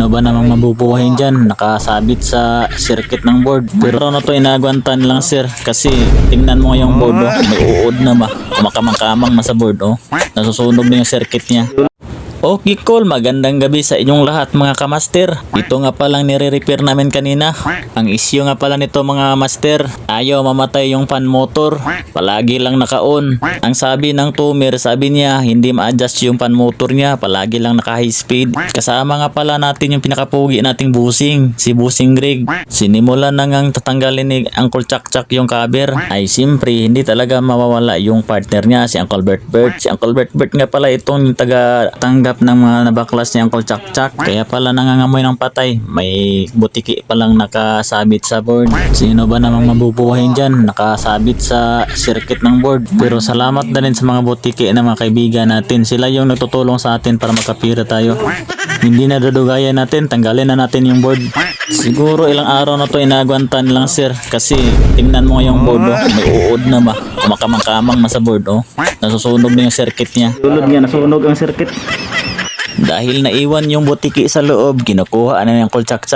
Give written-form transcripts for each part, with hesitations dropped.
Sino ba namang mabubuhayin dyan? Nakasabit sa circuit ng board. Pero na to inagwantan lang sir. Kasi tingnan mo yung board oh. May uod na ba? Kumakamang-kamang na sa board oh. Nasusunog na yung circuit niya. Okay Col, magandang gabi sa inyong lahat mga kamaster. Ito nga palang nire-repair namin kanina. Ang issue nga pala nito mga master, ayaw mamatay yung fan motor. Palagi lang naka-on. Ang sabi ng tuner, sabi niya hindi ma-adjust yung fan motor niya. Palagi lang naka-high speed. Kasama nga pala natin yung pinakapugi nating busing, si Busing Greg. Sinimulan na ngang tatanggalin ni Uncle Chak yung cover. Ay simpre, hindi talaga mawawala yung partner niya, si Uncle Bert. Si Uncle Bert nga pala itong taga-tanggap ng mga nabaklas ni Uncle Chak. Kaya pala nangangamoy ng patay. May butiki palang nakasabit sa board. Sino ba namang mabubuhayin dyan? Nakasabit sa circuit ng board. Pero salamat na rin sa mga butiki na mga kaibigan natin. Sila yung nagtutulong sa atin para makapira tayo. Hindi na dadugayan natin. Tanggalin na natin yung board. Siguro ilang araw na to inagwantan lang sir. Kasi tingnan mo yung board oh. May uod na ba? Kumakamang-kamang na sa board oh. Nasusunog na yung circuit niya. Tulad niya, nasunog ang circuit. Dahil naiwan yung butiki sa loob, kinukuha na ng Uncle Chak.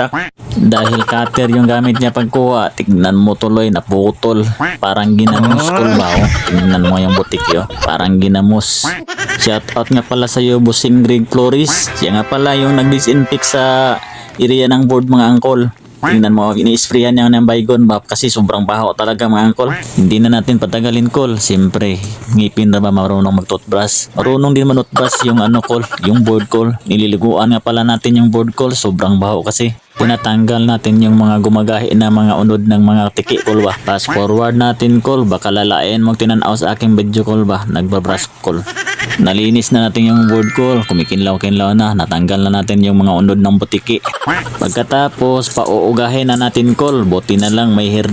Dahil cutter yung gamit niya pagkuha, tignan mo tuloy naputol. Parang ginamos tol ba oh. Tignan mo yung butiki oh. Parang ginamos. Shout out nga pala sa iyo Busing Greg Flores. Siya nga pala yung nag-disinfect sa area ng board mga angkol. Tingnan mo, ini-sprayan niya ng baygon ba kasi sobrang baho talaga mga angkol. Hindi na natin patagalin Col. Siyempre, ngipin na ba marunong mag-toothbrush? Marunong din man-toothbrush yung Col, yung board Col. Nililiguan nga pala natin yung board Col. Sobrang baho kasi. Tinatanggal natin yung mga gumagahi na mga unod ng mga tiki Col ba. Fast forward natin Col. Baka lalain mo tinanaw sa aking video Col ba. Nagbabrush Col. Nalinis na natin yung board Col. Kumikinlaw-kinlaw na. Natanggal na natin yung mga unod ng butiki. Pagkatapos, pauugahin na natin Col. Buti na lang may hair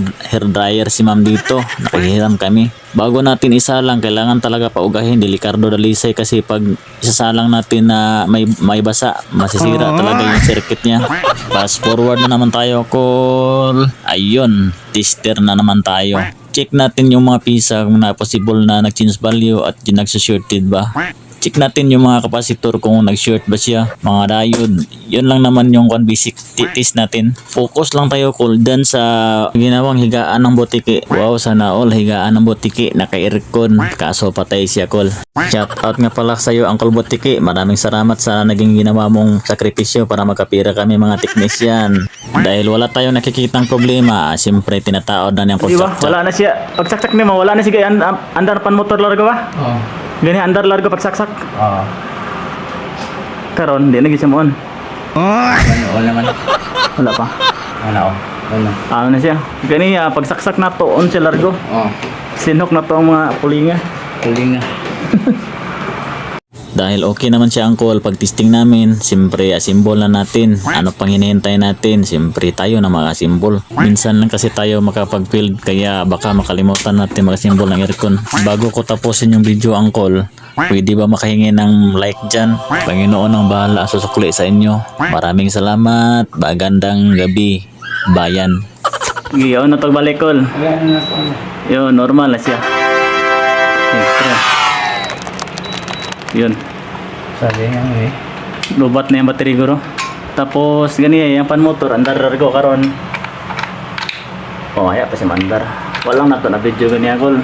dryer si ma'am dito. Nakahiram kami. Bago natin isalang, kailangan talaga paugahin. Delikardo dalisay kasi pag isasalang natin na may basa, masisira talaga yung circuit niya. Fast forward na naman tayo Col. Ayun, tester na naman tayo. Check natin yung mga pisa kung na possible na nag-change value at yung nagsushorted ba. Check natin yung mga kapasitor kung nag-short ba siya, mga diode. Yun lang naman yung basic test natin. Focus lang tayo Col dyan sa ginawang higaan ng butiki. Wow, sana all higaan ng butiki naka-aircon. Kaso patay siya Col. Shout out nga pala sa iyo Uncle Butiki. Maraming salamat sa naging ginawa mong sakripisyo para makapira kami mga technician. Dahil wala tayong nakikitang problema, siyempre tinataod na niyang diba? Wala na siya. Pagsaksak niya mo, wala na siya andar pan motor largo ba? Oo. Gani andar largo pagsaksak? Oo. Karon, di na siya moon. Wala man. Wala pa. Wala oh. Wala. Ano na siya? Gani pagsaksak na to on siya largo. Oo. Sinok na to ang mga pulinga. Kuling na. Dahil okay naman siya Uncle, pag testing namin, siyempre asimbol na natin. Ano pang hinihintay natin? Siyempre tayo na mag-asimbol. Minsan lang kasi tayo makapag-field kaya baka makalimutan natin mag-asimbol ng aircon. Bago ko tapusin yung video Uncle, pwede ba makahingi ng like dyan? Panginoon ang bahala susukli sa inyo. Maraming salamat. Magandang gabi, bayan. Giyaw na to balik Col. Yo, normal na siya. Yun. Sabi nga eh. Lubat na yung battery guro. Tapos gani yung pan motor andar largo karon. Oh, haya pa si mandar. Walang nato na video gani Col.